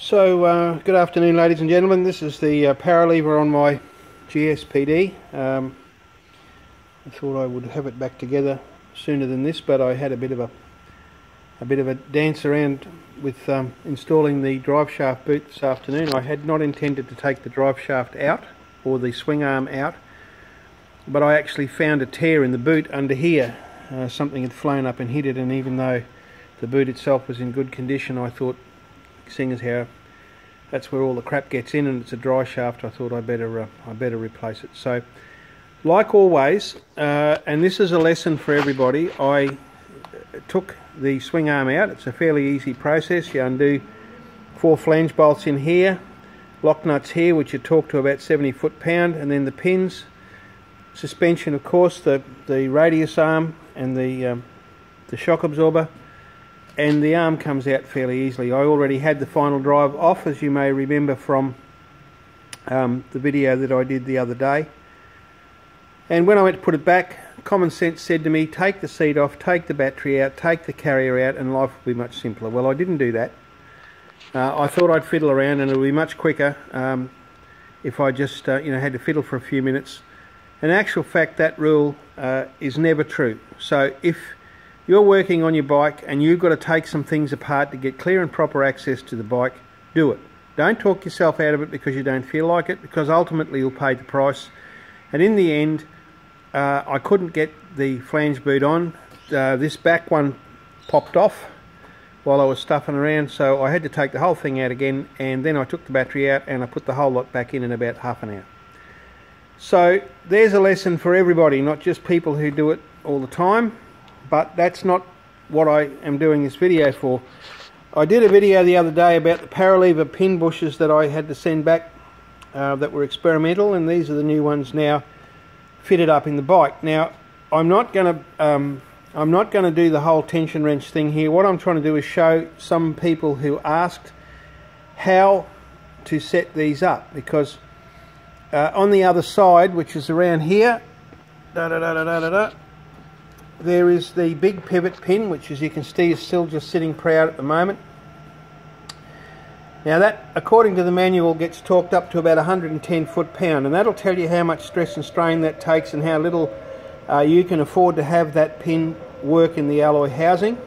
Good afternoon, ladies and gentlemen. This is the paralever on my GSPD. I thought I would have it back together sooner than this, but I had a bit of a dance around with installing the drive shaft boot this afternoon. I had not intended to take the drive shaft out or the swing arm out, but I actually found a tear in the boot under here. Something had flown up and hit it, and even though the boot itself was in good condition, I thought, seeing as how that's where all the crap gets in and it's a dry shaft, I thought I better replace it. So, like always, and this is a lesson for everybody, I took the swing arm out. It's a fairly easy process. You undo 4 flange bolts in here, lock nuts here, which are torqued to about 70 foot-pound, and then the pins, suspension, of course, the radius arm and the shock absorber, and the arm comes out fairly easily. I already had the final drive off, as you may remember from the video that I did the other day. And when I went to put it back, common sense said to me, take the seat off, take the battery out, take the carrier out, and life will be much simpler. Well, I didn't do that. I thought I'd fiddle around and it would be much quicker if I just had to fiddle for a few minutes. In actual fact, that rule is never true. So if you're working on your bike and you've got to take some things apart to get clear and proper access to the bike, do it. Don't talk yourself out of it because you don't feel like it, because ultimately you'll pay the price. And in the end, I couldn't get the flange boot on. This back one popped off while I was stuffing around, so I had to take the whole thing out again, and then I took the battery out and I put the whole lot back in about half an hour. So there's a lesson for everybody, not just people who do it all the time. But that's not what I am doing this video for. I did a video the other day about the paralever pin bushes that I had to send back that were experimental, and these are the new ones now fitted up in the bike. Now I'm not going to do the whole tension wrench thing here. What I'm trying to do is show some people who asked how to set these up, because on the other side, which is around here, there is the big pivot pin, which, as you can see, is still just sitting proud at the moment. Now that, according to the manual, gets torqued up to about 110 foot-pound, and that'll tell you how much stress and strain that takes and how little you can afford to have that pin work in the alloy housing.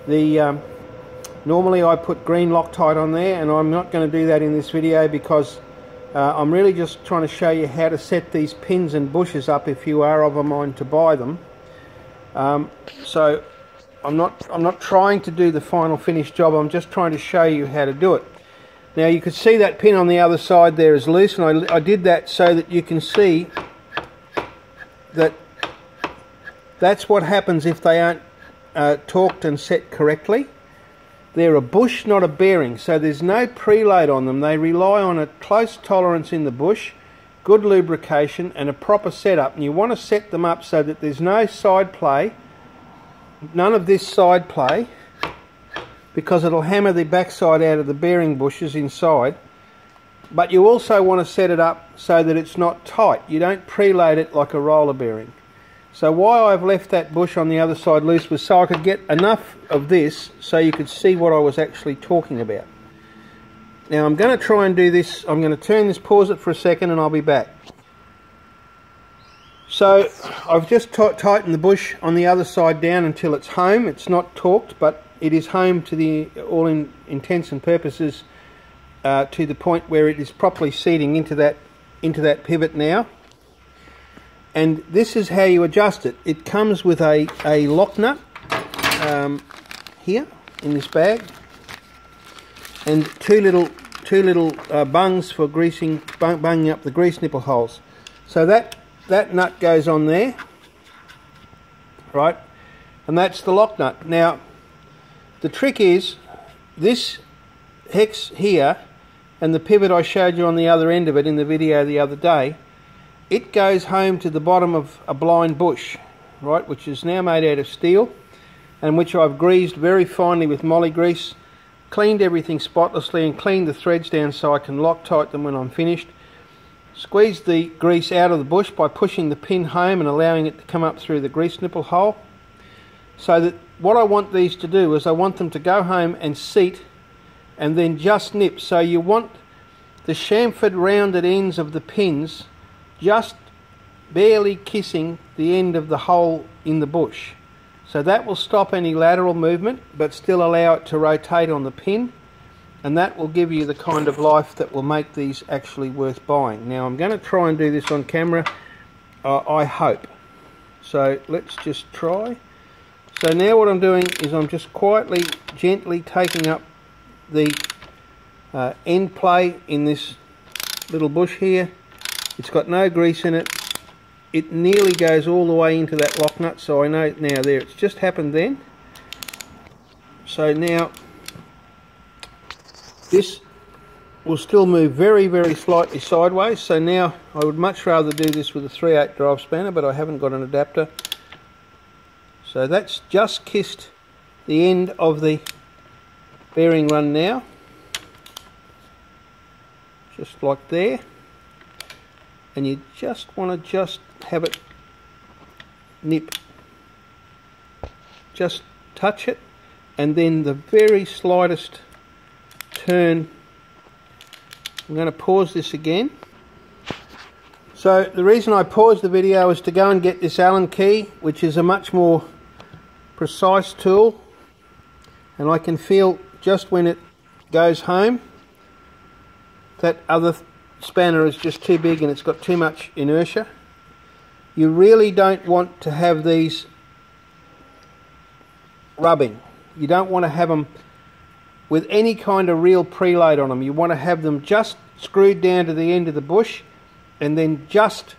Normally I put green Loctite on there, and I'm not going to do that in this video because I'm really just trying to show you how to set these pins and bushes up if you are of a mind to buy them. So I'm not trying to do the final finished job. I'm just trying to show you how to do it. Now you can see that pin on the other side there is loose, and I did that so that you can see that that's what happens if they aren't torqued and set correctly. They're a bush, not a bearing, so there's no preload on them. They rely on a close tolerance in the bush, good lubrication, and a proper setup. And you want to set them up so that there's no side play, none of this side play, because it'll hammer the backside out of the bearing bushes inside. But you also want to set it up so that it's not tight. You don't preload it like a roller bearing. So why I've left that bush on the other side loose was so I could get enough of this so you could see what I was actually talking about. Now I'm going to try and do this. I'm going to turn this, pause it for a second, and I'll be back. So I've just tightened the bush on the other side down until it's home. It's not torqued, but it is home to the all intents and purposes to the point where it is properly seating into that pivot now. And this is how you adjust it. It comes with a lock nut here in this bag, and two little bungs for bunging up the grease nipple holes. So that nut goes on there, right? And that's the lock nut. Now the trick is this hex here and the pivot I showed you on the other end of it in the video the other day, it goes home to the bottom of a blind bush, right, which is now made out of steel, and which I've greased very finely with moly grease, cleaned everything spotlessly, and cleaned the threads down so I can Loctite them when I'm finished. Squeeze the grease out of the bush by pushing the pin home and allowing it to come up through the grease nipple hole. So that what I want these to do is I want them to go home and seat and then just nip. So you want the chamfered rounded ends of the pins just barely kissing the end of the hole in the bush. So that will stop any lateral movement but still allow it to rotate on the pin, and that will give you the kind of life that will make these actually worth buying. Now I'm going to try and do this on camera, I hope. So let's just try. So now what I'm doing is I'm just quietly, gently taking up the end play in this little bush here. It's got no grease in it. It nearly goes all the way into that lock nut, so I know now there, it's just happened then. So now this will still move very, very slightly sideways. So now I would much rather do this with a 3/8 drive spanner, but I haven't got an adapter. So that's just kissed the end of the bearing run now, just like there. And you just want to have it nip, just touch it, and then the very slightest turn. I'm going to pause this again. So the reason I paused the video is to go and get this Allen key, which is a much more precise tool, and I can feel just when it goes home that other spanner is just too big and it's got too much inertia. You really don't want to have these rubbing. You don't want to have them with any kind of real preload on them. You want to have them just screwed down to the end of the bush and then just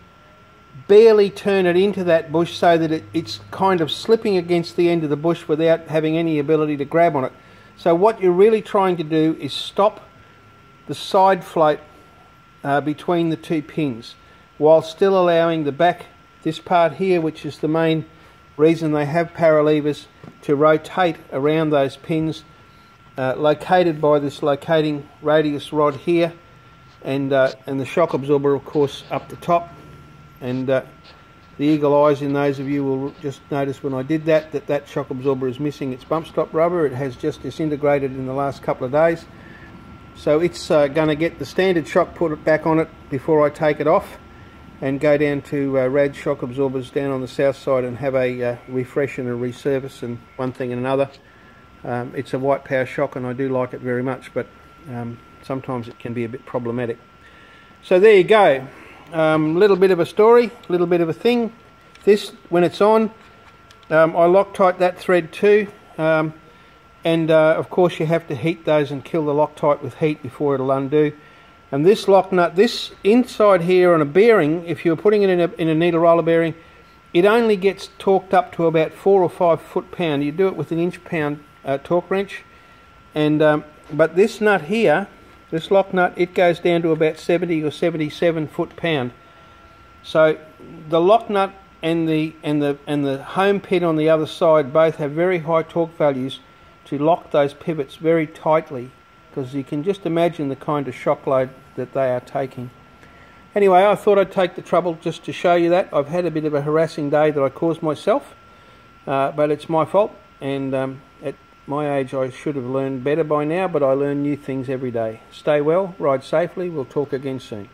barely turn it into that bush so that it's kind of slipping against the end of the bush without having any ability to grab on it. So what you're really trying to do is stop the side float between the two pins while still allowing the back, this part here, which is the main reason they have paralevers, to rotate around those pins, located by this locating radius rod here, and the shock absorber of course up the top. And the eagle eyes in those of you will just notice when I did that shock absorber is missing its bump stop rubber. It has just disintegrated in the last couple of days. So it's going to get the standard shock put back on it before I take it off, and go down to Rad shock absorbers down on the south side and have a refresh and a resurface and one thing and another. It's a white power shock and I do like it very much, but sometimes it can be a bit problematic. So there you go. Little bit of a story, little bit of a thing. This, when it's on, I Loctite that thread too. And of course you have to heat those and kill the Loctite with heat before it'll undo. And this lock nut, this inside here on a bearing, if you're putting it in a needle roller bearing, it only gets torqued up to about 4 or 5 foot-pound. You do it with an inch-pound torque wrench. And but this nut here, this lock nut, it goes down to about 70 or 77 foot-pound. So the lock nut and the home pin on the other side both have very high torque values to lock those pivots very tightly, because you can just imagine the kind of shock load that they are taking. Anyway, I thought I'd take the trouble just to show you that. I've had a bit of a harassing day that I caused myself, but it's my fault, and at my age I should have learned better by now, but I learn new things every day. Stay well, ride safely, we'll talk again soon.